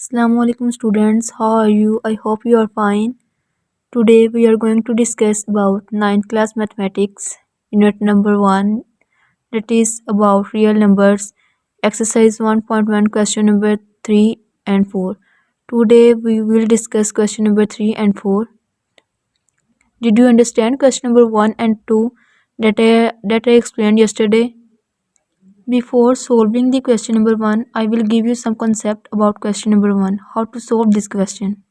Assalamu alaikum students, how are you? I hope you are fine. Today we are going to discuss about 9th class mathematics unit number 1, that is about real numbers, exercise 1.1 question number 3 and 4. Today we will discuss question number 3 and 4. Did you understand question number 1 and 2 that I explained yesterday? Before solving the question number 1, I will give you some concept about question number 1, how to solve this question.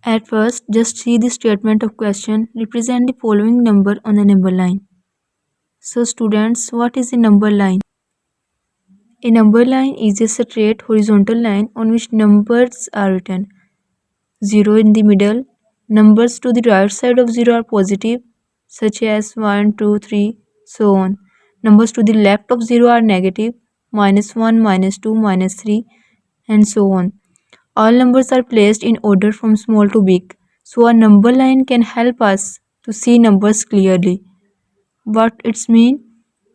At first, just see the statement of question. Represent the following number on the number line. So students, what is a number line? A number line is a straight horizontal line on which numbers are written. 0 in the middle. Numbers to the right side of 0 are positive, such as 1, 2, 3, so on. Numbers to the left of 0 are negative, -1, -2, -3, and so on. All numbers are placed in order from small to big. So a number line can help us to see numbers clearly. What it's mean?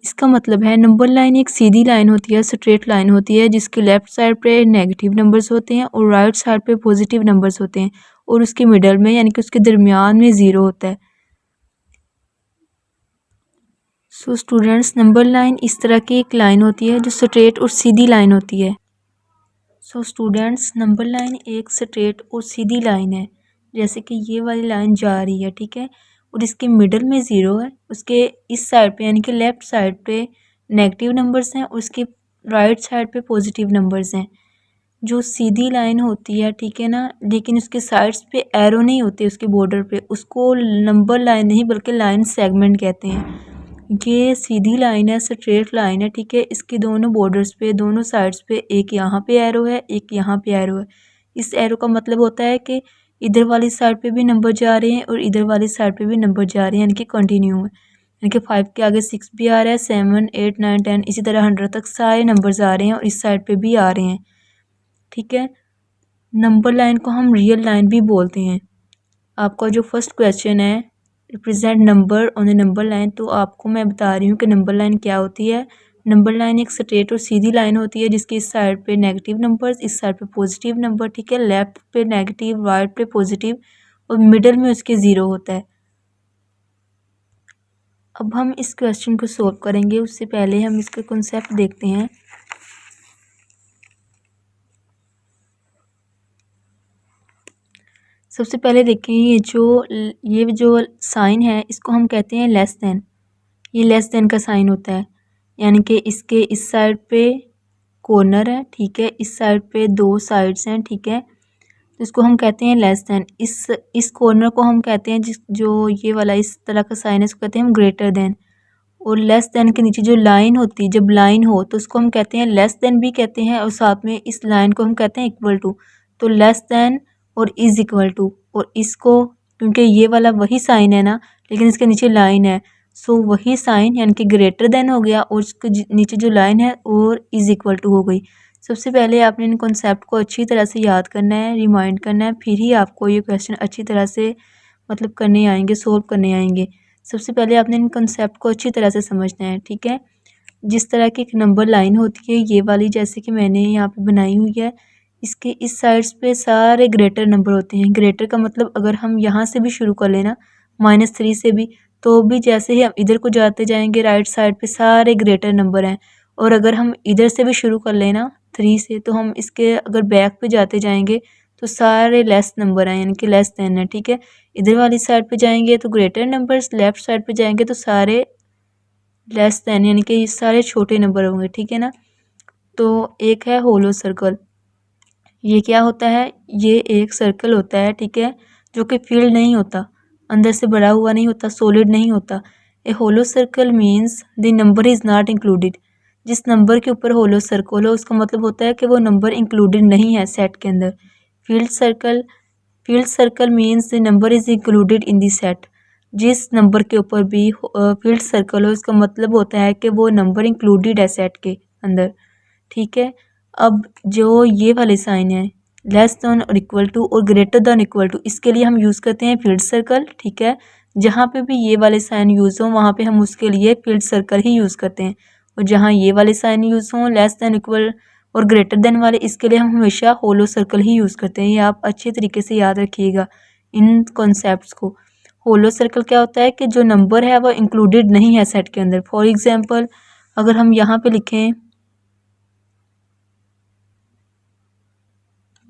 इसका मतलब है number line एक सीधी line होती है, straight line होती है, जिसके left side पे नेगेटिव नंबर्स होते हैं और राइट साइड पे पॉजिटिव नंबर्स होते हैं और उसके मिडल में यानी कि उसके दरमियान में 0 होता है. सो स्टूडेंट्स, नंबर लाइन इस तरह की एक लाइन होती है जो स्ट्रेट और सीधी लाइन होती है. सो स्टूडेंट्स, नंबर लाइन एक स्ट्रेट और सीधी लाइन है, जैसे कि ये वाली लाइन जा रही है, ठीक है, और इसके मिडल में 0 है, उसके इस साइड पे यानी कि लेफ़्ट साइड पे नेगेटिव नंबर्स हैं और उसके राइट साइड पे पॉजिटिव नंबर्स हैं. जो सीधी लाइन होती है, ठीक है ना, लेकिन उसके साइड्स पे एरो नहीं होते, उसके बॉर्डर पे, उसको नंबर लाइन नहीं बल्कि लाइन सेगमेंट कहते हैं. ये सीधी लाइन है, स्ट्रेट लाइन है, ठीक है, इसके दोनों बॉर्डर्स पे, दोनों साइड्स पे एक यहाँ पे एरो है, एक यहाँ पे एरो है. इस एरो का मतलब होता है कि इधर वाली साइड पे भी नंबर जा रहे हैं और इधर वाली साइड पे भी नंबर जा रहे हैं, यानी कि कंटिन्यू है. यानी कि 5 के आगे 6 भी आ रहा है, 7, 8, 9, 10, इसी तरह 100 तक सारे नंबर्स आ रहे हैं और इस साइड पे भी आ रहे हैं, ठीक है. नंबर लाइन को हम रियल लाइन भी बोलते हैं. आपका जो फर्स्ट क्वेश्चन है, represent number on the number line, तो आपको मैं बता रही हूँ कि नंबर लाइन क्या होती है. नंबर लाइन एक स्ट्रेट और सीधी लाइन होती है जिसकी इस साइड पे नेगेटिव नंबर्स, इस साइड पे पॉजिटिव नंबर, ठीक है, लेफ्ट पे नेगेटिव, राइट पे पॉजिटिव और मिडल में उसके 0 होता है. अब हम इस क्वेश्चन को सोल्व करेंगे, उससे पहले हम इसके कॉन्सेप्ट देखते हैं. सबसे पहले देखें, ये जो साइन है इसको हम कहते हैं लेस देन. ये लेस देन का साइन होता है, यानी कि इसके इस साइड पे कॉर्नर है, ठीक है, इस साइड पे 2 साइड्स हैं, ठीक है, तो इसको हम कहते हैं लेस देन. इस कॉर्नर को हम कहते हैं जो ये वाला इस तरह का साइन है, इसको कहते हैं हम ग्रेटर देन. और लेस देन के नीचे जो लाइन होती है, जब लाइन हो तो उसको हम कहते हैं लेस देन भी कहते हैं, और साथ में इस लाइन को हम कहते हैं इक्वल टू. तो लेस देन और इज इक्वल टू, और इसको क्योंकि ये वाला वही साइन है ना, लेकिन इसके नीचे लाइन है, सो वही साइन यानी कि ग्रेटर देन हो गया और इसके नीचे जो लाइन है और इज इक्वल टू हो गई. सबसे पहले आपने इन कॉन्सेप्ट को अच्छी तरह से याद करना है, रिमाइंड करना है, फिर ही आपको ये क्वेश्चन अच्छी तरह से मतलब करने आएंगे, सोल्व करने आएंगे. सबसे पहले आपने इन कॉन्सेप्ट को अच्छी तरह से समझना है, ठीक है. जिस तरह की एक नंबर लाइन होती है, ये वाली जैसे कि मैंने यहाँ पे बनाई हुई है, इसके इस साइड्स पे सारे ग्रेटर नंबर होते हैं. ग्रेटर का मतलब अगर हम यहाँ से भी शुरू कर लेना -3 से भी, तो भी जैसे ही हम इधर को जाते जाएंगे राइट साइड पे सारे ग्रेटर नंबर हैं. और अगर हम इधर से भी शुरू कर लेना 3 से, तो हम इसके अगर बैक पे जाते जाएंगे तो सारे लेस नंबर हैं, यानी कि लेस देन है, ठीक है. इधर वाली साइड पे जाएंगे तो ग्रेटर नंबर्स, लेफ्ट साइड पे जाएंगे तो सारे लेस देन, यानी कि ये सारे छोटे नंबर होंगे, ठीक है ना. तो एक है होलो सर्कल. ये क्या होता है? ये एक सर्कल होता है, ठीक है, जो कि फील्ड नहीं होता, अंदर से भरा हुआ नहीं होता, सॉलिड नहीं होता. A hollow circle means the number is not included. जिस नंबर के ऊपर होलो सर्कल हो उसका मतलब होता है कि वो नंबर इंक्लूडेड नहीं है सेट के अंदर. Field circle means the number is included in the set. जिस नंबर के ऊपर भी फील्ड सर्कल हो इसका मतलब होता है कि वो नंबर इंक्लूडेड है सेट के अंदर, ठीक है. अब जो ये वाले साइन है, लेस देन और इक्वल टू और ग्रेटर देन इक्वल टू, इसके लिए हम यूज़ करते हैं फील्ड सर्कल, ठीक है. जहाँ पे भी ये वाले साइन यूज़ हों वहाँ पे हम उसके लिए फील्ड सर्कल ही यूज़ करते हैं, और जहाँ ये वाले साइन यूज़ हों लेस देन इक्वल और ग्रेटर देन वाले, इसके लिए हम हमेशा होलो सर्कल ही यूज़ करते हैं। ये आप अच्छे तरीके से याद रखिएगा इन कॉन्सेप्ट्स को। होलो सर्कल क्या होता है कि जो नंबर है वो इंक्लूडेड नहीं है सेट के अंदर। फॉर एग्जांपल अगर हम यहाँ पे लिखें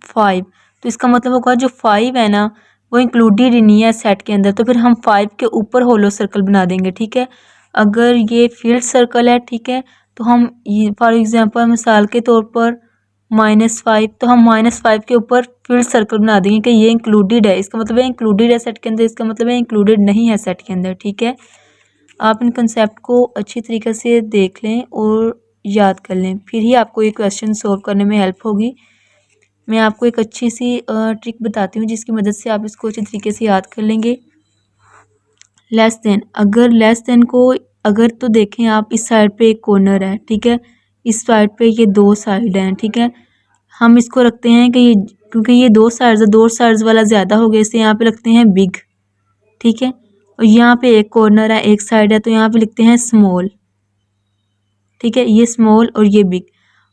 5, तो इसका मतलब होगा जो 5 है ना वो इंक्लूडेड ही नहीं है सेट के अंदर, तो फिर हम 5 के ऊपर होलो सर्कल बना देंगे, ठीक है। अगर ये फील्ड सर्कल है, ठीक है, तो हम ये फॉर एग्जांपल मिसाल के तौर पर -5, तो हम -5 के ऊपर फील्ड सर्कल बना देंगे कि ये इंक्लूडेड है। इसका मतलब है इंक्लूडेड है सेट के अंदर, इसका मतलब है इंक्लूडेड नहीं है सेट के अंदर, ठीक है। आप इन कंसेप्ट को अच्छी तरीके से देख लें और याद कर लें, फिर ही आपको ये क्वेश्चन सॉल्व करने में हेल्प होगी। मैं आपको एक अच्छी सी ट्रिक बताती हूँ जिसकी मदद से आप इसको अच्छी तरीके से याद कर लेंगे। लेस देन, अगर लेस देन को अगर तो देखें आप, इस साइड पे एक कॉर्नर है, ठीक है, इस साइड पे ये दो साइड हैं, ठीक है। हम इसको रखते हैं कि ये, क्योंकि ये दो साइड्स वाला ज़्यादा हो गया, इसे यहाँ पे रखते हैं बिग, ठीक है। और यहाँ पे एक कॉर्नर है, एक साइड है, तो यहाँ पे लिखते हैं स्मॉल, ठीक है। ये स्मॉल और ये बिग।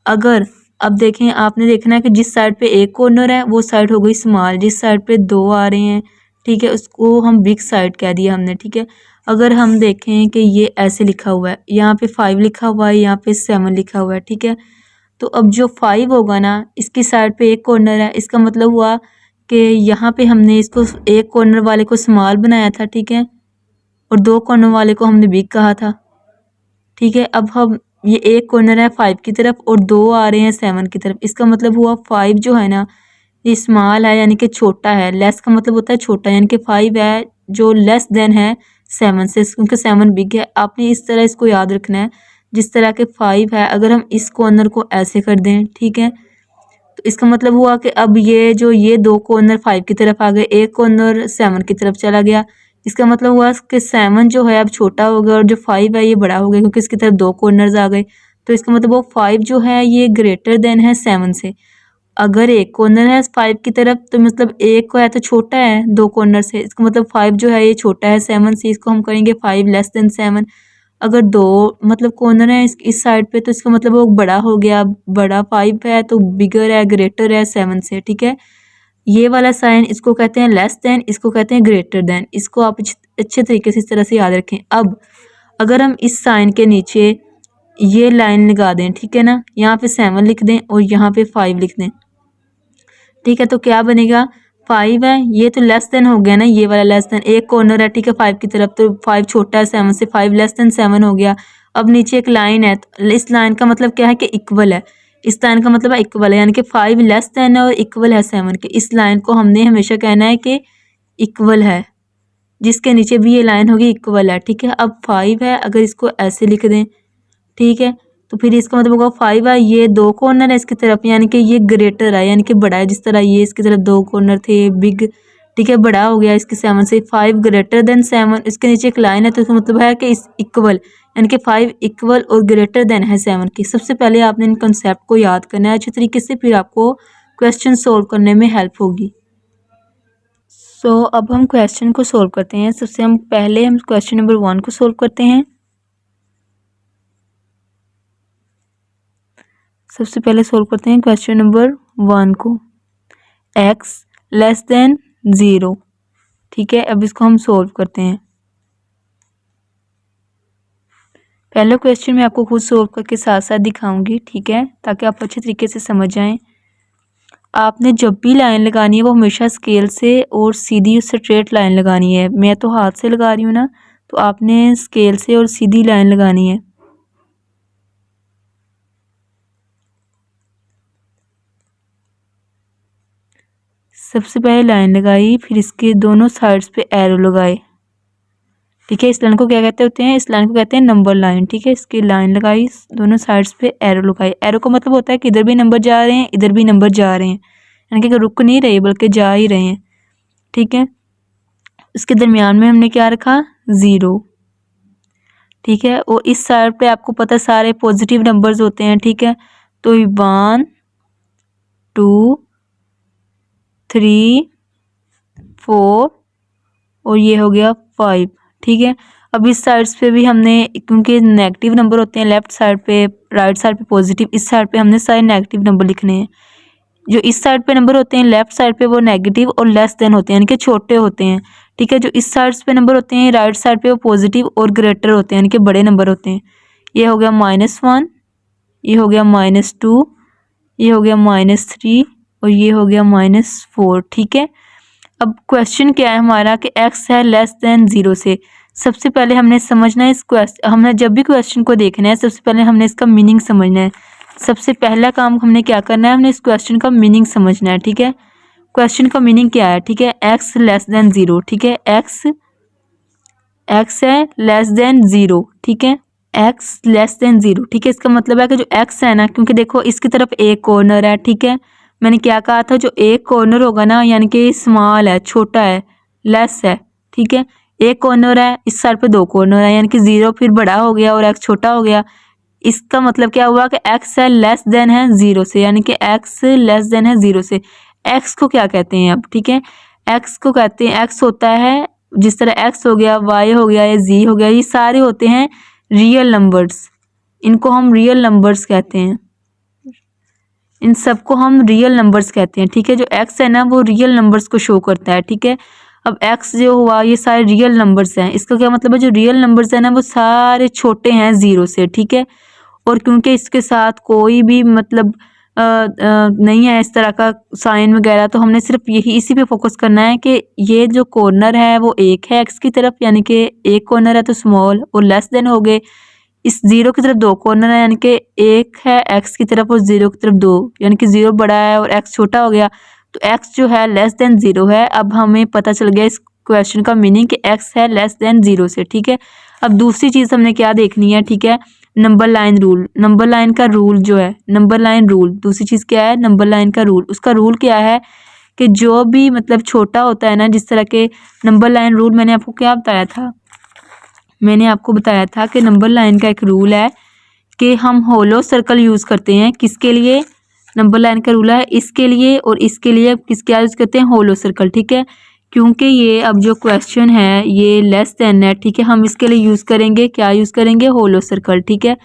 अगर अब देखें, आपने देखना है कि जिस साइड पे एक कॉर्नर है वो साइड हो गई स्मॉल, जिस साइड पे दो आ रहे हैं, ठीक है, उसको हम बिग साइड कह दिया हमने, ठीक है। अगर हम देखें कि ये ऐसे लिखा हुआ है, यहाँ पे 5 लिखा हुआ है, यहाँ पे 7 लिखा हुआ है, ठीक है। तो अब जो 5 होगा ना, इसकी साइड पे एक कॉर्नर है, इसका मतलब हुआ कि यहाँ पे हमने इसको एक कॉर्नर वाले को स्मॉल बनाया था, ठीक है, और दो कॉर्नर वाले को हमने बिग कहा था, ठीक है। अब हम ये एक कॉर्नर है 5 की तरफ और दो आ रहे हैं 7 की तरफ, इसका मतलब हुआ 5 जो है ना ये स्मॉल है, यानी कि छोटा है। लेस का मतलब होता है छोटा, यानी कि 5 है जो लेस देन है 7 से, क्योंकि 7 बिग है। आपने इस तरह इसको याद रखना है, जिस तरह के 5 है, अगर हम इस कॉर्नर को ऐसे कर दें, ठीक है, तो इसका मतलब हुआ कि अब ये दो कॉर्नर 5 की तरफ आ गए, एक कॉर्नर 7 की तरफ चला गया। इसका मतलब हुआ कि 7 जो है अब छोटा हो गया और जो 5 है ये बड़ा हो गया, क्योंकि इसकी तरफ दो कॉर्नर्स आ गए। तो इसका मतलब वो 5 जो है ये ग्रेटर देन है 7 से। अगर एक कॉर्नर है 5 की तरफ, तो मतलब एक को है तो छोटा है दो कॉर्नर से, इसका मतलब 5 जो है ये छोटा है 7 से, इसको हम करेंगे 5 लेस देन 7। अगर दो मतलब कॉर्नर है इस साइड पे, तो इसका मतलब वो बड़ा हो गया, बड़ा 5 है तो बिगर है, ग्रेटर है 7 से, ठीक है। ये वाला साइन इसको कहते हैं लेस देन, इसको कहते हैं ग्रेटर देन। इसको आप अच्छे तरीके से इस तरह से याद रखें। अब अगर हम इस साइन के नीचे ये लाइन लगा दें, ठीक है ना, यहाँ पे 7 लिख दें और यहाँ पे 5 लिख दें, ठीक है, तो क्या बनेगा, 5 है, ये तो लेस देन हो गया ना, ये वाला लेस देन, एक कॉर्नर है, ठीक है, 5 की तरफ, तो 5 छोटा है 7 से, 5 लेस देन 7 हो गया। अब नीचे एक लाइन है, तो इस लाइन का मतलब क्या है कि इक्वल है, इस लाइन का मतलब है इक्वल है, यानी कि 5 लेस देन है और इक्वल है 7 के। इस लाइन को हमने हमेशा कहना है कि इक्वल है, जिसके नीचे भी ये लाइन होगी इक्वल है, ठीक है। अब 5 है, अगर इसको ऐसे लिख दें, ठीक है, तो फिर इसका मतलब होगा 5 है, ये दो कॉर्नर है इसकी तरफ, यानी कि ये ग्रेटर है, यानी कि बड़ा है, जिस तरह ये इसकी तरफ दो कॉर्नर थे बिग, ठीक है, बड़ा हो गया इसके 7 से। 5 ग्रेटर देन 7, इसके नीचे एक लाइन है, तो इसका मतलब है कि इस इक्वल, यानी कि 5 इक्वल और ग्रेटर देन है 7 की। सबसे पहले आपने इन कंसेप्ट को याद करना है अच्छे तरीके से, फिर आपको क्वेश्चन सोल्व करने में हेल्प होगी। सो अब हम क्वेश्चन को सोल्व करते हैं। सबसे हम क्वेश्चन नंबर 1 को सोल्व करते हैं। सबसे पहले सोल्व करते हैं क्वेश्चन नंबर 1 को, x लेस देन 0, ठीक है। अब इसको हम सोल्व करते हैं। पहला क्वेश्चन मैं आपको खुद सोल्व करके साथ साथ दिखाऊंगी, ठीक है, ताकि आप अच्छे तरीके से समझ जाएं। आपने जब भी लाइन लगानी है वो हमेशा स्केल से और सीधी स्ट्रेट लाइन लगानी है। मैं तो हाथ से लगा रही हूँ ना, तो आपने स्केल से और सीधी लाइन लगानी है। सबसे पहले लाइन लगाई, फिर इसके दोनों साइड्स पे एरो लगाए, ठीक है। इस लाइन को क्या कहते होते हैं, इस लाइन को कहते हैं नंबर लाइन, ठीक है। इसकी लाइन लगाई, दोनों साइड्स पे एरो लगाई। एरो का मतलब होता है कि इधर भी नंबर जा रहे हैं, इधर भी नंबर जा रहे हैं, यानी कि रुक नहीं रहे बल्कि जा ही रहे हैं, ठीक है। इसके दरमियान में हमने क्या रखा, 0, ठीक है। और इस साइड पे आपको पता है सारे पॉजिटिव नंबर्स होते हैं, ठीक है। तो 1 2 3 4 और ये हो गया 5, ठीक है। अब इस साइड्स पे भी हमने, क्योंकि नेगेटिव नंबर होते हैं लेफ्ट साइड पे, राइट साइड पे पॉजिटिव, इस साइड पे हमने सारे नेगेटिव नंबर लिखने हैं। जो इस साइड पे नंबर होते हैं लेफ्ट साइड पे वो नेगेटिव और लेस देन होते हैं, यानी कि छोटे होते हैं, ठीक है। जो इस साइड पे नंबर होते हैं राइट साइड पे वो पॉजिटिव और ग्रेटर होते हैं, यानी कि बड़े नंबर होते हैं। ये हो गया -1, ये हो गया -2, ये हो गया -3 और ये हो गया -4, ठीक है। अब क्वेश्चन क्या है हमारा कि x है लेस देन 0 से। सबसे पहले हमने समझना है हमने जब भी क्वेश्चन को देखना है सबसे पहले हमने इसका मीनिंग समझना है। सबसे पहला काम हमने क्या करना है, हमने इस क्वेश्चन का मीनिंग समझना है, ठीक है। क्वेश्चन का मीनिंग क्या है, ठीक है, x लेस देन 0, ठीक है, x है लेस देन 0, ठीक है, x लेस देन 0, ठीक है। इसका मतलब है कि जो x है ना, क्योंकि देखो इसकी तरफ एक कॉर्नर है, ठीक है, मैंने क्या कहा था, जो एक कॉर्नर होगा ना यानी कि स्मॉल है, छोटा है, लेस है, ठीक है। एक कॉर्नर है, इस साइड पे दो कॉर्नर है, यानी कि 0 फिर बड़ा हो गया और x छोटा हो गया। इसका मतलब क्या हुआ कि x है लेस देन है 0 से, यानी कि x लेस देन है 0 से। x को क्या कहते हैं अब, ठीक है, x को कहते हैं, x होता है जिस तरह x हो गया, y हो गया या z हो गया, ये सारे होते हैं रियल नंबर्स, इनको हम रियल नंबर्स कहते हैं, इन सबको हम रियल नंबर्स कहते हैं, ठीक है। जो x है ना वो रियल नंबर्स को शो करता है, ठीक है। अब x जो हुआ ये सारे रियल नंबर्स हैं, इसका क्या मतलब है, जो रियल नंबर्स है ना वो सारे छोटे हैं 0 से, ठीक है। और क्योंकि इसके साथ कोई भी मतलब नहीं है इस तरह का साइन वगैरह, तो हमने सिर्फ यही इसी पे फोकस करना है कि ये जो कॉर्नर है वो एक है x की तरफ, यानी कि एक कॉर्नर है तो स्मॉल और लेस देन हो गए। इस 0 की तरफ दो कॉर्नर है, यानी कि एक है x की तरफ और 0 की तरफ दो, यानी कि 0 बड़ा है और x छोटा हो गया, तो x जो है लेस देन 0 है। अब हमें पता चल गया इस क्वेश्चन का मीनिंग कि x है लेस देन 0 से, ठीक है। अब दूसरी चीज़ हमने क्या देखनी है, ठीक है, number line rule, number line का रूल जो है, नंबर लाइन रूल, दूसरी चीज़ क्या है, नंबर लाइन का रूल। उसका रूल क्या है कि जो भी मतलब छोटा होता है ना, जिस तरह के नंबर लाइन रूल मैंने आपको क्या बताया था, मैंने आपको बताया था कि नंबर लाइन का एक रूल है कि हम होलो सर्कल यूज़ करते हैं, किसके लिए, नंबर लाइन का रूल है इसके लिए और इसके लिए किसके यूज़ करते हैं, होलो सर्कल, ठीक है। क्योंकि ये अब जो क्वेश्चन है ये लेस देन है, ठीक है, हम इसके लिए यूज़ करेंगे, क्या यूज़ करेंगे, होलो सर्कल, ठीक है।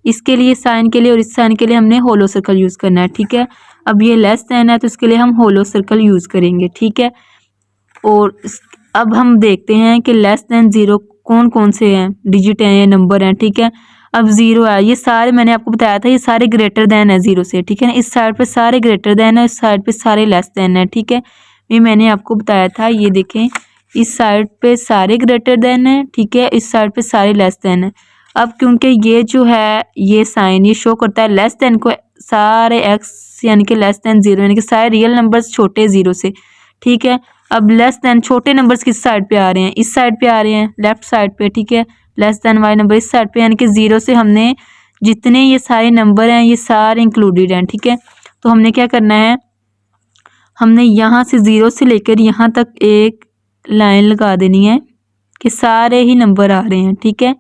इसके लिए साइन के लिए और इस साइन के लिए हमने होलो सर्कल यूज़ करना है, ठीक है। अब ये लेस देन है तो इसके लिए हम होलो सर्कल यूज़ करेंगे, ठीक है। और अब हम देखते हैं कि लेस देन 0 कौन कौन से हैं, डिजिट हैं या नंबर हैं, ठीक है। अब 0 है, ये सारे मैंने आपको बताया था ये सारे ग्रेटर देन है 0 से, ठीक है ना। इस साइड पे सारे ग्रेटर देन है, इस साइड पे सारे लेस देन है, ठीक है। ये मैंने आपको बताया था, ये देखें इस साइड पे सारे ग्रेटर देन है, ठीक है, इस साइड पे सारे लेस देन है। अब क्योंकि ये जो है ये साइन ये शो करता है लेस देन को, सारे x यानी कि लेस देन 0 यानी कि सारे रियल नंबर्स छोटे 0 से, ठीक है। अब लेस देन छोटे नंबर्स किस साइड पे आ रहे हैं, इस साइड पे आ रहे हैं, लेफ्ट साइड पे, ठीक है। लेस देन वाले नंबर इस साइड पे, यानी कि 0 से हमने जितने ये सारे नंबर हैं ये सारे इंक्लूडेड हैं, ठीक है। तो हमने क्या करना है, हमने यहाँ से 0 से लेकर यहाँ तक एक लाइन लगा देनी है कि सारे ही नंबर आ रहे हैं, ठीक है।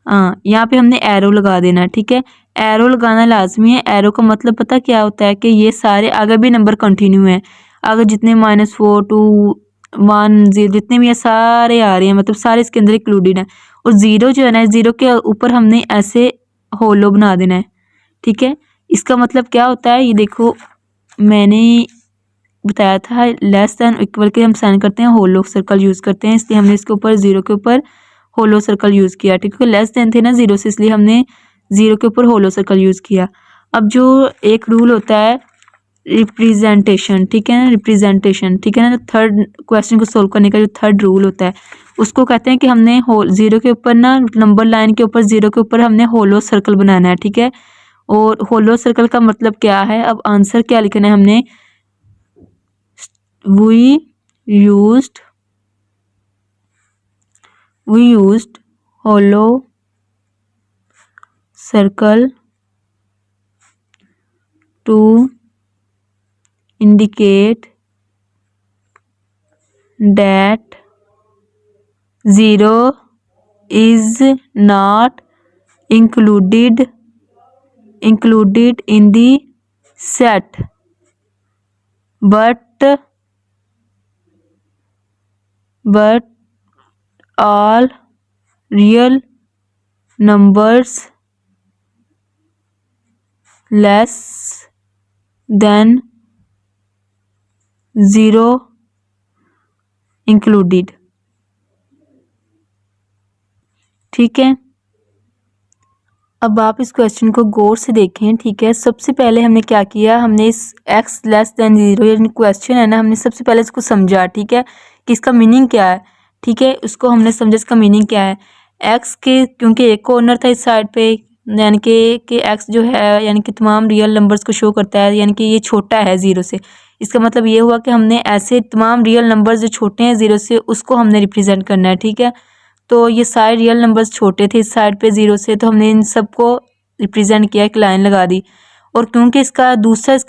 हाँ, यहाँ पे हमने एरो लगा देना है, ठीक है। एरो लगाना लाजमी है, एरो का मतलब पता क्या होता है कि ये सारे आगे भी नंबर कंटिन्यू हैं, अगर जितने -4 2 1 0 जितने भी ये सारे आ रहे हैं मतलब सारे इसके अंदर इंक्लूडेड हैं। और 0 जो है ना, 0 के ऊपर हमने ऐसे होलो बना देना है, ठीक है। इसका मतलब क्या होता है, ये देखो मैंने बताया था लेस देन इक्वल के हम साइन करते हैं होलो सर्कल यूज़ करते हैं, इसलिए हमने इसके ऊपर 0 के ऊपर होलो सर्कल यूज़ किया, ठीक है। लेस देन थे ना 0 से, इसलिए हमने 0 के ऊपर होलो सर्कल यूज़ किया। अब जो एक रूल होता है रिप्रेजेंटेशन, ठीक है ना, रिप्रेजेंटेशन, ठीक है ना, तो थर्ड क्वेश्चन को सोल्व करने का जो थर्ड रूल होता है उसको कहते हैं कि हमने 0 के ऊपर ना, नंबर लाइन के ऊपर 0 के ऊपर हमने होलो सर्कल बनाना है, ठीक है। और होलो सर्कल का मतलब क्या है, अब आंसर क्या लिखना है हमने, we used hollow circle to indicate that 0 is not included in the set, but all real numbers less than 0 included. ठीक है, अब आप इस क्वेश्चन को गौर से देखें। ठीक है, सबसे पहले हमने क्या किया, हमने इस x लेस देन 0 यानी क्वेश्चन है ना, हमने सबसे पहले इसको समझा। ठीक है, कि इसका मीनिंग क्या है। ठीक है, उसको हमने समझा इसका मीनिंग क्या है। x के क्योंकि एक कॉर्नर था इस साइड पे, यानी कि x जो है यानी कि तमाम रियल नंबर्स को शो करता है, यानी कि ये छोटा है 0 से। इसका मतलब ये हुआ कि हमने ऐसे तमाम रियल नंबर्स जो छोटे हैं 0 से, उसको हमने रिप्रेजेंट करना है। ठीक है, तो ये सारे रियल नंबर्स छोटे थे इस साइड पे 0 से, तो हमने इन सबको रिप्रेजेंट किया, एक लाइन लगा दी। और क्योंकि इसका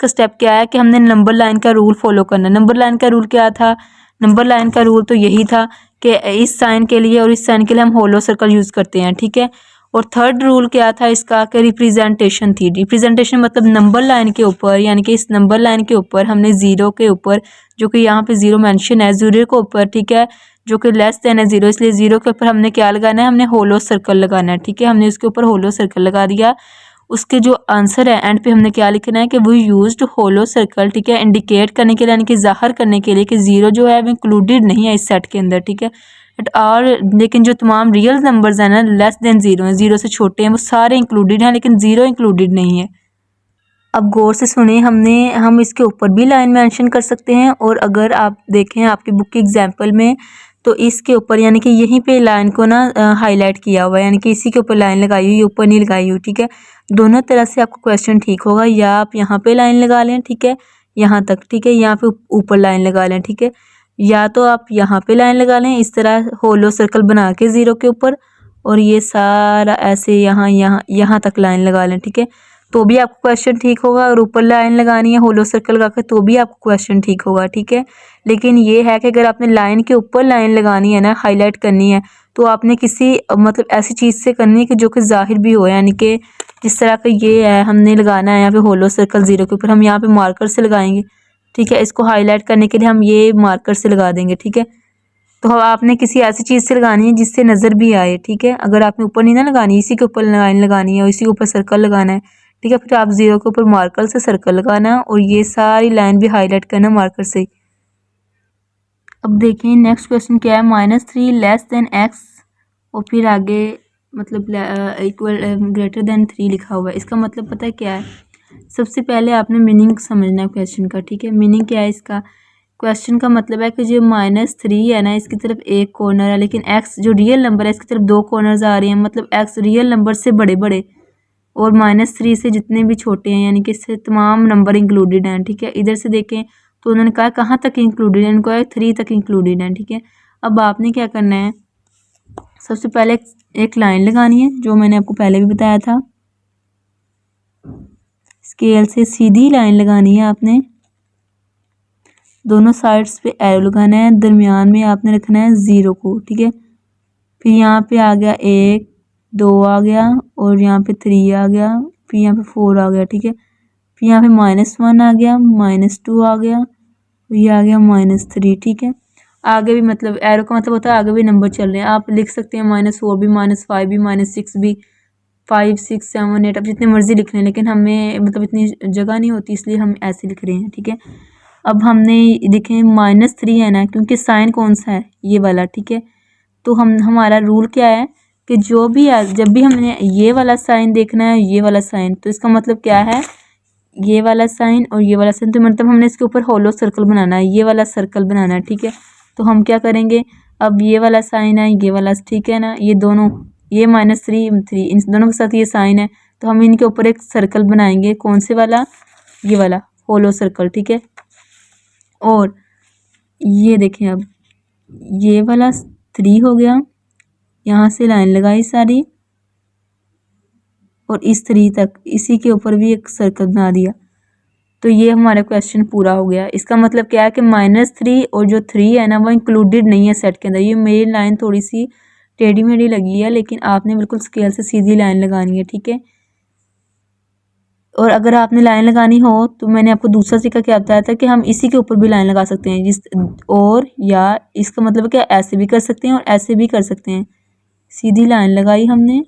स्टेप क्या है कि हमने नंबर लाइन का रूल फॉलो करना है। नंबर लाइन का रूल क्या था, नंबर लाइन का रूल तो यही था कि इस साइन के लिए और इस साइन के लिए हम होलो सर्कल यूज़ करते हैं। ठीक है, और थर्ड रूल क्या था इसका कि रिप्रेजेंटेशन थी। रिप्रेजेंटेशन मतलब नंबर लाइन के ऊपर, यानी कि इस नंबर लाइन के ऊपर हमने 0 के ऊपर, जो कि यहाँ पे 0 मेंशन है, 0 के ऊपर, ठीक है, जो कि लेस देन है 0, इसलिए 0 के ऊपर हमने क्या लगाना है, हमने होलो सर्कल लगाना है। ठीक है, हमने उसके ऊपर होलो सर्कल लगा दिया। उसके जो आंसर है एंड पे हमने क्या लिखना है कि वो यूज्ड होलो सर्कल। ठीक है, इंडिकेट करने के लिए, यानी कि ज़ाहिर करने के लिए कि 0 जो है वो इंक्लूडेड नहीं है इस सेट के अंदर। ठीक है, और लेकिन जो तमाम रियल नंबर्स हैं ना लेस देन 0 हैं, 0 से छोटे हैं, वो सारे इंक्लूडेड हैं, लेकिन 0 इंक्लूडेड नहीं है। अब गौर से सुने, हम इसके ऊपर भी लाइन मेंशन कर सकते हैं, और अगर आप देखें आपकी बुक के एग्जाम्पल में, तो इसके ऊपर यानी कि यहीं पे लाइन को ना हाईलाइट किया हुआ है, यानी कि इसी के ऊपर लाइन लगाई हुई, ऊपर नहीं लगाई हुई। ठीक है, दोनों तरह से आपका क्वेश्चन ठीक होगा, या आप यहाँ पे लाइन लगा लें, ठीक है, यहाँ तक, ठीक है, यहाँ पे ऊपर लाइन लगा लें, ठीक है, या तो आप यहाँ पे लाइन लगा लें इस तरह होलो सर्कल बना के 0 के ऊपर, और ये सारा ऐसे यहाँ तक लाइन लगा लें। ठीक है, तो भी आपको क्वेश्चन ठीक होगा, और ऊपर लाइन लगानी है होलो सर्कल लगा के, तो भी आपको क्वेश्चन ठीक होगा। ठीक है, लेकिन ये है कि अगर आपने लाइन के ऊपर लाइन लगानी है ना, हाईलाइट करनी है, तो आपने किसी मतलब ऐसी चीज़ से करनी है कि जो कि जाहिर भी हो, यानी कि जिस तरह का ये है, हमने लगाना है यहाँ पे होलो सर्कल 0 के ऊपर, हम यहाँ पे मार्कर से लगाएंगे। ठीक है, इसको हाईलाइट करने के लिए हम ये मार्कर से लगा देंगे। ठीक है, तो आपने किसी ऐसी चीज़ से लगानी है जिससे नज़र भी आए। ठीक है, अगर आपने ऊपर नहीं ना लगानी, इसी के ऊपर लाइन लगानी है और इसी के ऊपर सर्कल लगाना है। ठीक है, फिर आप 0 के ऊपर मार्कर से सर्कल लगाना, और ये सारी लाइन भी हाईलाइट करना मार्कर से। अब देखिए नेक्स्ट क्वेश्चन क्या है, -3 लेस देन x, और फिर आगे मतलब इक्वल ग्रेटर देन 3 लिखा हुआ है। इसका मतलब पता है क्या है, सबसे पहले आपने मीनिंग समझना है क्वेश्चन का। ठीक है, मीनिंग क्या है इसका, क्वेश्चन का मतलब है कि जो -3 है ना, इसकी तरफ एक कॉर्नर है, लेकिन x जो रियल नंबर है इसकी तरफ 2 कॉर्नर्स आ रही हैं, मतलब x रियल नंबर से बड़े बड़े और -3 से जितने भी छोटे हैं, यानी कि इससे तमाम नंबर इंक्लूडेड हैं। ठीक है, इधर से देखें तो उन्होंने कहा कहाँ तक इंक्लूडेड है, इनको 3 तक इंक्लूडेड है। ठीक है, अब आपने क्या करना है, सबसे पहले एक लाइन लगानी है, जो मैंने आपको पहले भी बताया था, स्केल से सीधी लाइन लगानी है आपने, दोनों साइड्स पे एरो लगाना है, दरमियान में आपने रखना है 0 को। ठीक है, फिर यहाँ पे आ गया 1 2 आ गया, और यहाँ पे 3 आ गया, फिर यहाँ पे 4 आ गया। ठीक है, फिर यहाँ पे -1 आ गया, -2 आ गया, ये आ गया -3। ठीक है, आगे भी मतलब एरो का मतलब होता है आगे भी नंबर चल रहे हैं, आप लिख सकते हैं -4 भी, -5 भी, -6 भी, 5 6 7 8, आप जितने मर्जी लिख लें, लेकिन हमें मतलब इतनी जगह नहीं होती, इसलिए हम ऐसे लिख रहे हैं। ठीक है, अब हमने देखें -3 है ना, क्योंकि साइन कौन सा है, ये वाला। ठीक है, तो हमारा रूल क्या है कि जब भी हमने ये वाला साइन देखना है, ये वाला साइन, तो इसका मतलब क्या है, ये वाला साइन और ये वाला साइन, तो मतलब हमने इसके ऊपर होलो सर्कल बनाना है, ये वाला सर्कल बनाना है। ठीक है, तो हम क्या करेंगे, अब ये वाला साइन है, ये वाला, ठीक है ना, ये दोनों, ये -3 इन दोनों के साथ ये साइन है, तो हम इनके ऊपर एक सर्कल बनाएंगे, कौन से वाला, ये वाला होलो सर्कल। ठीक है, और ये देखें, अब ये वाला 3 हो गया, यहाँ से लाइन लगाई सारी, और इस 3 तक, इसी के ऊपर भी एक सर्कल बना दिया, तो ये हमारा क्वेश्चन पूरा हो गया। इसका मतलब क्या है कि -3 और जो 3 है ना, वो इंक्लूडेड नहीं है सेट के अंदर। ये मेरी लाइन थोड़ी सी टेढ़ी मेढ़ी लगी है, लेकिन आपने बिल्कुल स्केल से सीधी लाइन लगानी है। ठीक है, और अगर आपने लाइन लगानी हो तो मैंने आपको दूसरा तरीका क्या बताया था कि हम इसी के ऊपर भी लाइन लगा सकते हैं, और या इसका मतलब क्या, ऐसे भी कर सकते हैं और ऐसे भी कर सकते हैं। सीधी लाइन लगाई हमने,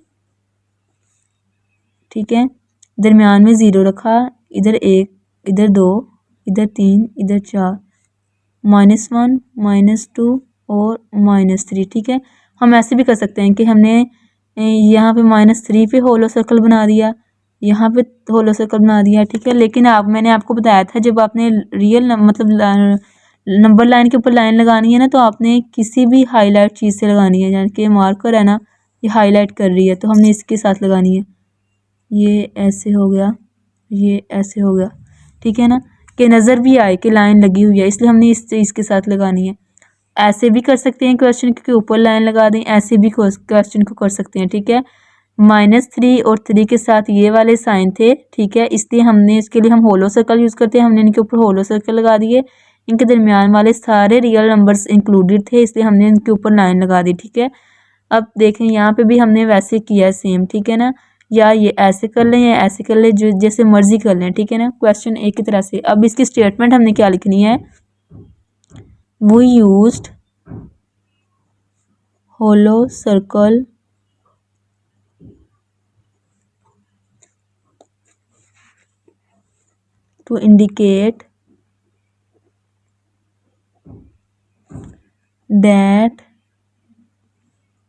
ठीक है, दरमियान में 0 रखा, इधर 1, इधर 2, इधर 3, इधर 4, -1, -2 और -3, ठीक है। हम ऐसे भी कर सकते हैं कि हमने यहाँ पे -3 पे होलो सर्कल बना दिया, यहाँ पे होलो सर्कल बना दिया, ठीक है। लेकिन मैंने आपको बताया था जब आपने रियल मतलब नंबर लाइन के ऊपर लाइन लगानी है ना, तो आपने किसी भी हाईलाइट चीज़ से लगानी है, यानी कि मार्कर है ना, ये हाईलाइट कर रही है तो हमने इसके साथ लगानी है। ये ऐसे हो गया, ये ऐसे हो गया, ठीक है ना, कि नज़र भी आए कि लाइन लगी हुई है, इसलिए हमने इस चीज़ के साथ लगानी है। ऐसे भी कर सकते हैं क्वेश्चन के ऊपर लाइन लगा दें, ऐसे भी क्वेश्चन को कर सकते हैं, ठीक है। -3 और 3 के साथ ये वाले साइन थे, ठीक है, इसलिए हमने इसके लिए हम होलो सर्कल यूज़ करते हैं, हमने इनके ऊपर होलो सर्कल लगा दिए। इनके दरमियान वाले सारे रियल नंबर्स इंक्लूडेड थे, इसलिए हमने इनके ऊपर लाइन लगा दी, ठीक है। अब देखें यहाँ पे भी हमने वैसे किया सेम, ठीक है ना, या ये ऐसे कर लें या ऐसे कर लें, जो जैसे मर्जी कर लें, ठीक है ना, क्वेश्चन एक ही तरह से। अब इसकी स्टेटमेंट हमने क्या लिखनी है, we used hollow circle to indicate that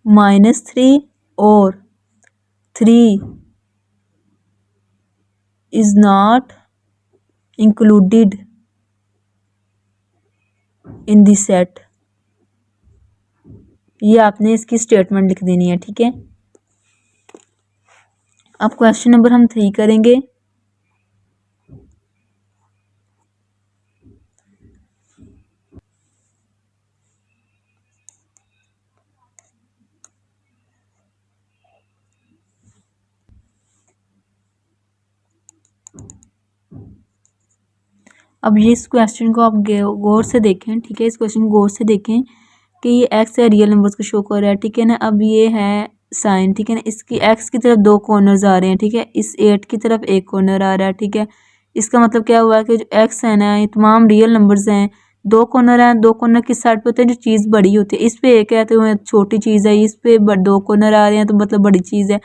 -3 or 3 is not included in the set। ये आपने इसकी स्टेटमेंट लिख देनी है, ठीक है। अब क्वेश्चन नंबर हम 3 करेंगे। अब ये इस क्वेश्चन को आप गौर से देखें, ठीक है, इस क्वेश्चन को गौर से देखें कि ये एक्स है, रियल नंबर्स को शो कर रहा है, ठीक है ना। अब ये है साइन, ठीक है ना, इसकी एक्स की तरफ 2 कॉर्नर्स आ रहे हैं, ठीक है, इस 8 की तरफ 1 कॉर्नर आ रहा है, ठीक है। इसका मतलब क्या हुआ कि जो एक्स है ना, ये तमाम रियल नंबर्स हैं, 2 कॉर्नर हैं, 2 कॉर्नर किस साइड पे होते हैं, जो चीज़ बड़ी होती है, इस पे 1 है तो छोटी चीज़ है, इस पे 2 कॉर्नर आ रहे हैं तो मतलब बड़ी चीज़ है,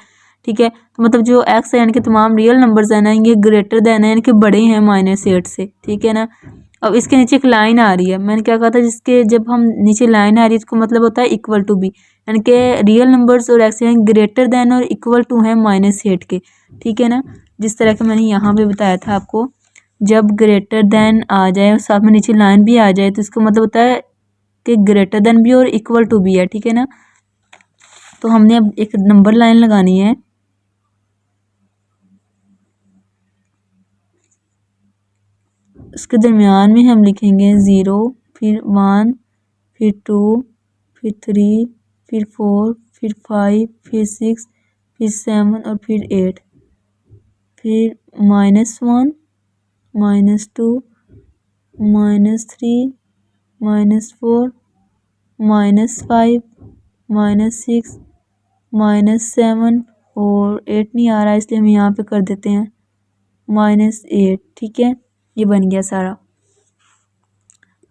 ठीक है। तो मतलब जो एक्स है यानी कि तमाम रियल नंबर्स है ना, ये ग्रेटर देन है यानी कि बड़े हैं -8 से, ठीक है ना। अब इसके नीचे एक लाइन आ रही है, मैंने क्या कहा था, जिसके जब हम नीचे लाइन आ रही है इसको मतलब होता है इक्वल टू बी, यानी कि रियल नंबर्स और एक्स ग्रेटर देन और इक्वल टू है -8 के, ठीक है ना। जिस तरह का मैंने यहाँ पे बताया था आपको, जब ग्रेटर देन आ जाए और साथ में नीचे लाइन भी आ जाए तो इसका मतलब होता है कि ग्रेटर देन भी और इक्वल टू भी है, ठीक है ना। तो हमने अब एक नंबर लाइन लगानी है, उसके दरमियान में हम लिखेंगे 0, फिर 1, फिर 2, फिर 3, फिर 4, फिर 5, फिर 6, फिर 7 और फिर 8, फिर -1, -2, -3, -4, -5, -6, -7 और 8 नहीं आ रहा इसलिए हम यहाँ पे कर देते हैं -8, ठीक है। ये बन गया सारा।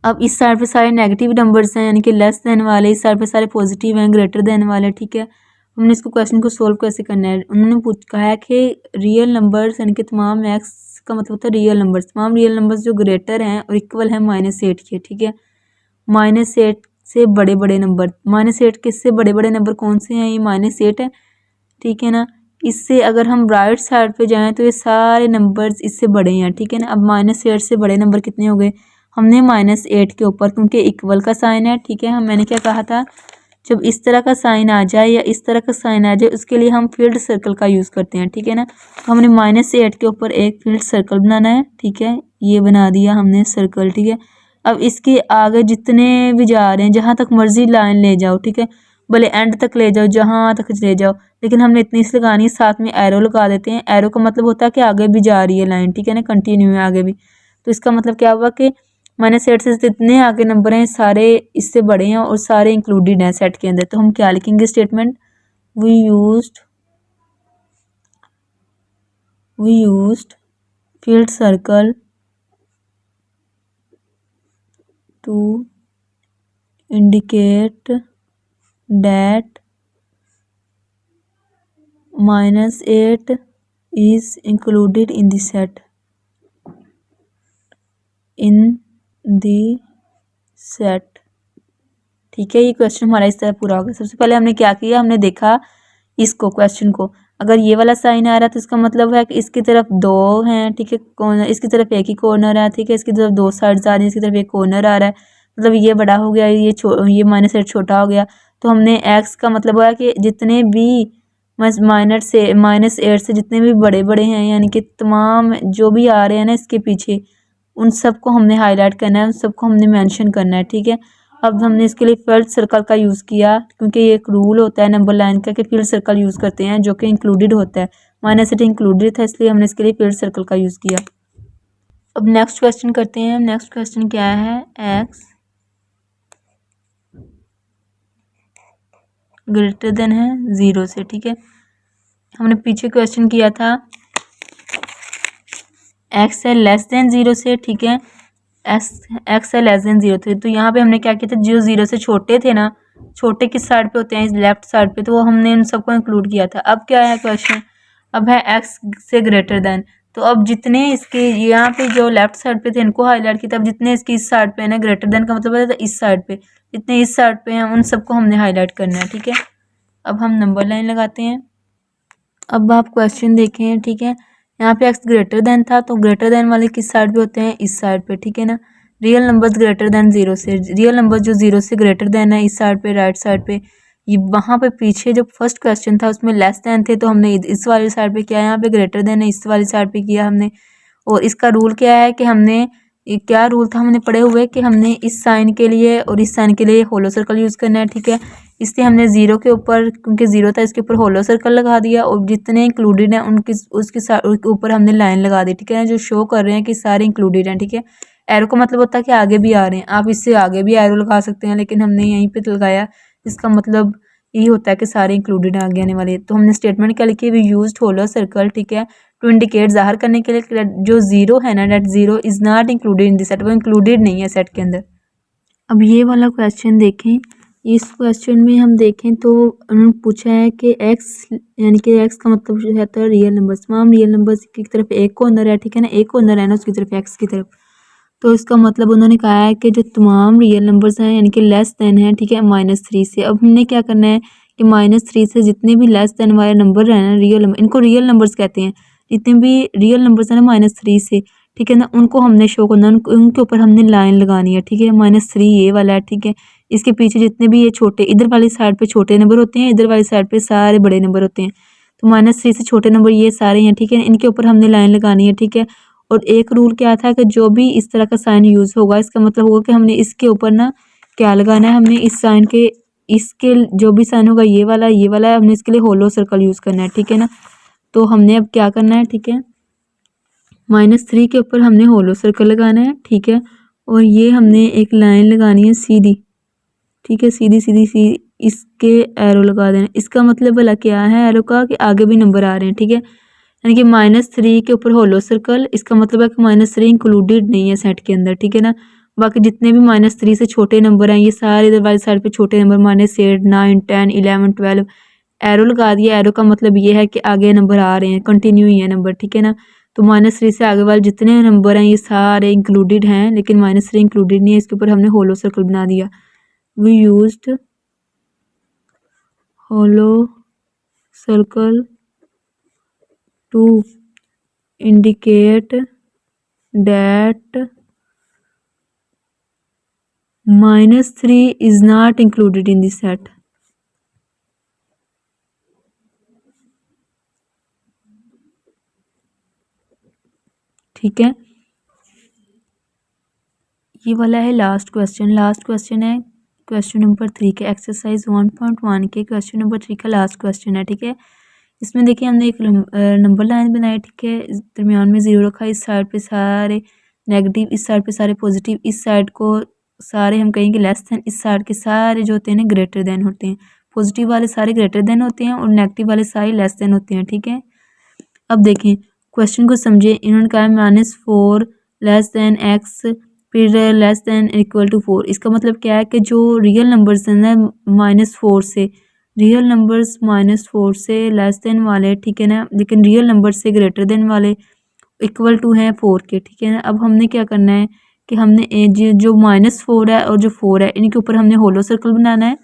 अब इस साइड पे सारे नेगेटिव नंबर्स हैं यानी कि लेस देन वाले, इस साइड पे सारे पॉजिटिव हैं ग्रेटर देन वाले, ठीक है। हमने इसको क्वेश्चन को सोल्व कैसे करना है, उन्होंने कहा है कि रियल नंबर्स यानी कि तमाम एक्स का मतलब होता है रियल नंबर्स, तमाम रियल नंबर्स जो ग्रेटर हैं और इक्वल हैं -8 के, ठीक है। -8 से बड़े बड़े नंबर, -8 के से बड़े बड़े नंबर कौन से हैं, ये -8 है, ठीक है ना। इससे अगर हम राइट साइड पे जाएं तो ये सारे नंबर्स इससे बड़े हैं, ठीक है ना। अब -8 से बड़े नंबर कितने हो गए, हमने -8 के ऊपर, क्योंकि इक्वल का साइन है, ठीक है, हम मैंने क्या कहा था, जब इस तरह का साइन आ जाए या इस तरह का साइन आ जाए उसके लिए हम फील्ड सर्कल का यूज़ करते हैं, ठीक है ना। तो हमने -8 के ऊपर एक फील्ड सर्कल बनाना है, ठीक है, ये बना दिया हमने सर्कल, ठीक है। अब इसके आगे जितने भी जा रहे हैं, जहाँ तक मर्जी लाइन ले जाओ, ठीक है, भले एंड तक ले जाओ, जहाँ तक ले जाओ, लेकिन हमने इतनी सी लगानी है, साथ में एरो लगा देते हैं। एरो का मतलब होता है कि आगे भी जा रही है लाइन, ठीक है ना, कंटिन्यू है आगे भी। तो इसका मतलब क्या हुआ कि -8 से जितने आगे नंबर हैं सारे इससे बड़े हैं और सारे इंक्लूडेड हैं सेट के अंदर। तो हम क्या लिखेंगे statement, we used filled circle to indicate that -8 is included in the set. ठीक है, ये क्वेश्चन हमारा इस तरह पूरा होगा। सबसे पहले हमने क्या किया, हमने देखा इसको क्वेश्चन को, अगर ये वाला साइन आ रहा है तो इसका मतलब है कि इसकी तरफ दो हैं, ठीक है, कॉर्नर, इसकी तरफ एक ही कॉर्नर है, ठीक है, इसकी तरफ दो साइड्स आ रही है, इसकी तरफ एक कॉर्नर आ रहा है, मतलब ये बड़ा हो गया, ये -8 छोटा हो गया। तो हमने एक्स का मतलब हुआ कि जितने भी -8 से जितने भी बड़े बड़े हैं, यानी कि तमाम जो भी आ रहे हैं ना इसके पीछे, उन सबको हमने हाईलाइट करना है, उन सबको हमने मेंशन करना है, ठीक है। अब हमने इसके लिए फिल्ड सर्कल का यूज़ किया, क्योंकि ये एक रूल होता है नंबर लाइन का कि फिल्ड सर्कल यूज़ करते हैं, जो कि इंक्लूडेड होता है। -8 इंक्लूडेड था, इसलिए हमने इसके लिए फिल्ड सर्कल का यूज़ किया। अब नेक्स्ट क्वेश्चन करते हैं। नेक्स्ट क्वेश्चन क्या है, एक्स ग्रेटर देन है 0 से, ठीक है। हमने पीछे क्वेश्चन किया था एक्स है लेस देन 0 से, ठीक है, एक्स है लेस देन 0 थे। तो यहाँ पे हमने क्या किया था, जो 0 से छोटे थे ना, छोटे किस साइड पे होते हैं, इस लेफ्ट साइड पे, तो वो हमने उन सबको इंक्लूड किया था। अब क्या है क्वेश्चन, अब है एक्स से ग्रेटर देन, तो अब जितने इसके यहाँ पे जो लेफ्ट साइड पे थे इनको हाईलाइट किया था, अब जितने इसकी इस साइड पे है ना, ग्रेटर देन का मतलब है इस साइड पे, जितने इस साइड पे हैं उन सबको हमने हाईलाइट करना है, ठीक है। अब हम नंबर लाइन लगाते हैं। अब आप क्वेश्चन देखें, ठीक है, यहाँ पे एक्स ग्रेटर देन था, तो ग्रेटर देन वाले किस साइड पे होते हैं, इस साइड पे, ठीक है ना। रियल नंबर्स ग्रेटर देन 0 से, रियल नंबर जो 0 से ग्रेटर देन है इस साइड पे, राइट साइड पे। ये वहाँ पे पीछे जो फर्स्ट क्वेश्चन था उसमें लेस देन थे, तो हमने इस वाली साइड पे किया, यहाँ पे ग्रेटर देन है, इस वाली साइड पे किया हमने। और इसका रूल क्या है कि हमने, क्या रूल था हमने पढ़े हुए कि हमने इस साइन के लिए और इस साइन के लिए होलो सर्कल यूज़ करना है, ठीक है। इसलिए हमने 0 के ऊपर, क्योंकि 0 था, इसके ऊपर होलो सर्कल लगा दिया, और जितने इंक्लूडेड हैं उनकी उसके ऊपर हमने लाइन लगा दी, ठीक है, जो शो कर रहे हैं कि सारे इंक्लूडेड हैं, ठीक है। एरो का मतलब होता है कि आगे भी आ रहे हैं, आप इससे आगे भी एरो लगा सकते हैं, लेकिन हमने यहीं पे लगाया, इसका मतलब यही होता है कि सारे इंक्लूडेड आगे आने वाले। तो हमने स्टेटमेंट क्या लिखी, वी यूज्ड होलो सर्कल, ठीक है, टू इंडिकेट, ज़ाहिर करने के लिए जो 0 है ना, date 0 is not included in the set, वो इंक्लूडेड नहीं है सेट के अंदर। अब ये वाला क्वेश्चन देखें, इस क्वेश्चन में हम देखें तो उन्होंने पूछा है कि एक्स, यानी कि एक्स का मतलब जो है तो रियल नंबर्स, तमाम रियल नंबर्स की तरफ एक कॉर्नर है, ठीक है ना, एक कॉर्नर है ना उसकी तरफ, एक्स की तरफ। तो इसका मतलब उन्होंने कहा है कि जो तमाम रियल नंबर्स हैं, यानी कि लेस देन है, ठीक है, -3 से। अब हमने क्या करना है कि -3 से जितने भी लेस देन वाले नंबर हैं ना, रियल नंबर, इनको रियल नंबर्स कहते हैं, जितने भी रियल नंबर्स हैं ना -3 से, ठीक है ना, उनको हमने शो करना है, उनके ऊपर हमने लाइन लगानी है, ठीक है। -3 ये वाला है, ठीक है, इसके पीछे जितने भी ये छोटे, इधर वाली साइड पे छोटे नंबर होते हैं, इधर वाली साइड पे सारे बड़े नंबर होते हैं। तो -3 से छोटे नंबर ये सारे हैं, ठीक है, इनके ऊपर हमने लाइन लगानी है, ठीक है। और एक रूल क्या था कि जो भी इस तरह का साइन यूज़ होगा, इसका मतलब होगा कि हमने इसके ऊपर ना क्या लगाना है, हमने इस साइन के, इसके जो भी साइन होगा ये वाला है, हमने इसके लिए होलो सर्कल यूज़ करना है, ठीक है ना। तो हमने अब क्या करना है, ठीक है, -3 के ऊपर हमने होलो सर्कल लगाना है, ठीक है, और ये हमने एक लाइन लगानी है सीधी, ठीक है, सीधी सीधी सी, इसके एरो लगा देना। इसका मतलब भला क्या है एरो का, कि आगे भी नंबर आ रहे हैं, ठीक है, यानी कि -3 के ऊपर होलो सर्कल, इसका मतलब है कि -3 इंक्लूडेड नहीं है सेट के अंदर, ठीक है ना। बाकी जितने भी -3 से छोटे नंबर हैं ये सारे इधर वाली साइड पे छोटे नंबर, -8 9 10 11 12, एरो लगा दिया। एरो का मतलब ये है कि आगे नंबर आ रहे हैं, कंटिन्यू ही है नंबर, ठीक है ना। तो -3 से आगे वाले जितने नंबर हैं ये सारे इंक्लूडेड हैं, लेकिन -3 इंक्लूडेड नहीं है, इसके ऊपर हमने होलो सर्कल बना दिया। We used hollow circle to indicate that -3 is not included in the set. ठीक है, ये वाला है लास्ट क्वेश्चन। लास्ट क्वेश्चन है क्वेश्चन नंबर 3 के एक्सरसाइज 1.1 के क्वेश्चन नंबर 3 का लास्ट क्वेश्चन है, ठीक है। इसमें देखिए हमने एक नंबर लाइन बनाई, ठीक है, दरमियान में 0 रखा, इस साइड पे सारे नेगेटिव, इस साइड पे सारे पॉजिटिव, इस साइड को सारे हम कहेंगे लेस देन, इस साइड के सारे जो होते हैं ना ग्रेटर देन होते हैं, पॉजिटिव वाले सारे ग्रेटर देन होते हैं और नेगेटिव वाले सारे लेस देन होते हैं, ठीक है। अब देखें क्वेश्चन को समझे, इन्होंने कहा -4 लेस देन एक्स, फिर लेस देन इक्वल टू 4। इसका मतलब क्या है कि जो रियल नंबर्स हैं ना -4 से, रियल नंबर्स -4 से लेस देन वाले, ठीक है ना, लेकिन रियल नंबर से ग्रेटर देन वाले इक्वल टू हैं 4 के, ठीक है ना। अब हमने क्या करना है कि हमने जो -4 है और जो 4 है इनके ऊपर हमने होलो सर्कल बनाना है।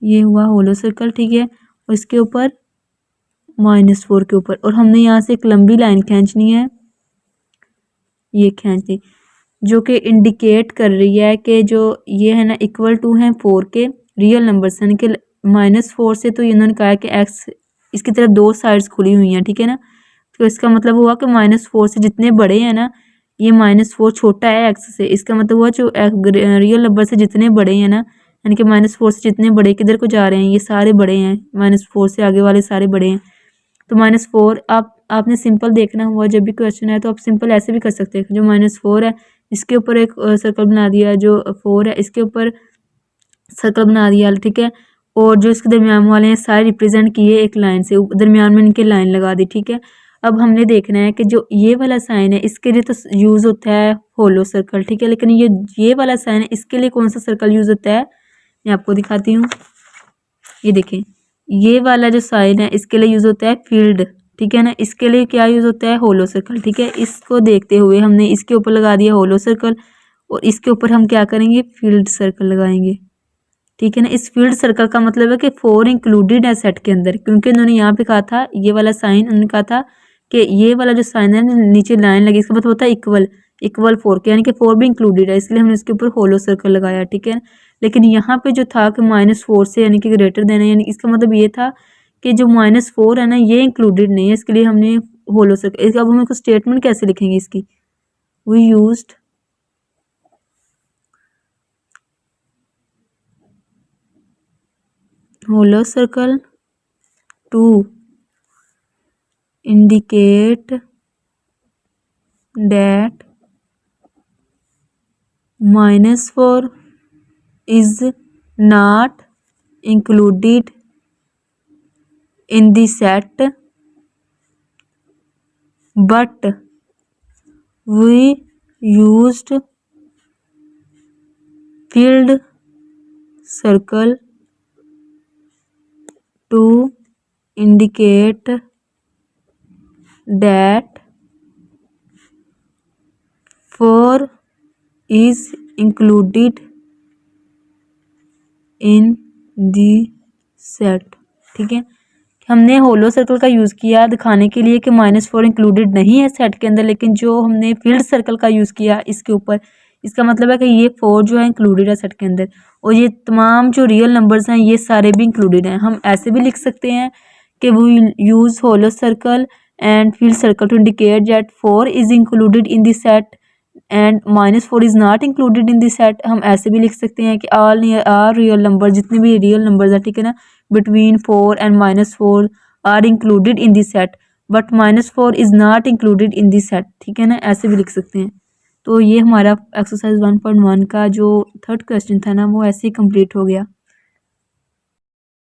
ये हुआ होलो सर्कल, ठीक है, और इसके ऊपर -4 के ऊपर, और हमने यहाँ से एक लंबी लाइन खींचनी है, ये खींच दी, जो कि इंडिकेट कर रही है कि जो ये है ना इक्वल टू हैं 4 के रियल नंबर्स, यानी कि -4 से, तो इन्होंने कहा कि एक्स इसकी तरफ दो साइड्स खुली हुई हैं, ठीक है ना। तो इसका मतलब हुआ कि -4 से जितने बड़े हैं ना, ये -4 छोटा है एक्स से, इसका मतलब हुआ जो रियल नंबर से जितने बड़े हैं ना, यानी कि -4 से जितने बड़े किधर को जा रहे हैं, ये सारे बड़े हैं, -4 से आगे वाले सारे बड़े हैं। तो -4 आपने सिंपल देखना हुआ, जब भी क्वेश्चन है तो आप सिंपल ऐसे भी कर सकते हैं, जो -4 है इसके ऊपर एक सर्कल बना दिया, जो 4 है इसके ऊपर सर्कल बना दिया, ठीक है, और जो इसके दरमियान वाले हैं सारे रिप्रेजेंट किए एक लाइन से, दरमियान में इनके लाइन लगा दी, ठीक है। अब हमने देखना है कि जो ये वाला साइन है इसके लिए तो यूज़ होता है होलो सर्कल, ठीक है, लेकिन ये वाला साइन है इसके लिए कौन सा सर्कल यूज़ होता है, मैं आपको दिखाती हूँ। ये देखें, ये वाला जो साइन है इसके लिए यूज़ होता है फील्ड, ठीक है ना, इसके लिए क्या यूज़ होता है होलो सर्कल, ठीक है। इसको देखते हुए हमने इसके ऊपर लगा दिया होलो सर्कल, और इसके ऊपर हम क्या करेंगे, फील्ड सर्कल लगाएंगे, ठीक है ना। इस फील्ड सर्कल का मतलब है कि 4 इंक्लूडेड है सेट के अंदर, क्योंकि उन्होंने यहाँ पे कहा था ये वाला साइन, उन्होंने कहा था कि ये वाला जो साइन है नीचे लाइन लगी, इसका मतलब होता है इक्वल 4 के, यानी कि 4 भी इंक्लूडेड है, इसलिए हमने इसके ऊपर होलो सर्कल लगाया, ठीक है। लेकिन यहाँ पे जो था कि -4 से यानी कि ग्रेटर देन है, यानी इसका मतलब ये था कि जो -4 है ना ये इंक्लूडेड नहीं है, इसके लिए हमने होलो सर्कल। अब हम इसको स्टेटमेंट कैसे लिखेंगे इसकी, we used hollow circle to indicate that -4 is not included in the set, but we used filled circle to indicate that 4 is included in the set, ठीक है। हमने होलो सर्कल का यूज़ किया दिखाने के लिए कि -4 इंक्लूडेड नहीं है सेट के अंदर, लेकिन जो हमने फील्ड सर्कल का यूज़ किया इसके ऊपर, इसका मतलब है कि ये 4 जो है इंक्लूडेड है सेट के अंदर, और ये तमाम जो रियल नंबर्स हैं ये सारे भी इंक्लूडेड हैं। हम ऐसे भी लिख सकते हैं कि we use hollow circle and filled circle to indicate that 4 is included in this set and -4 is not included in this set. हम ऐसे भी लिख सकते हैं कि ऑल रियल नंबर, जितने भी रियल नंबर्स हैं, ठीक है ना, between 4 and -4 are included in this set, but -4 is not included in this set, ठीक है ना, ऐसे भी लिख सकते हैं। तो ये हमारा एक्सरसाइज 1.1 का जो थर्ड क्वेश्चन था ना वो ऐसे ही कंप्लीट हो गया।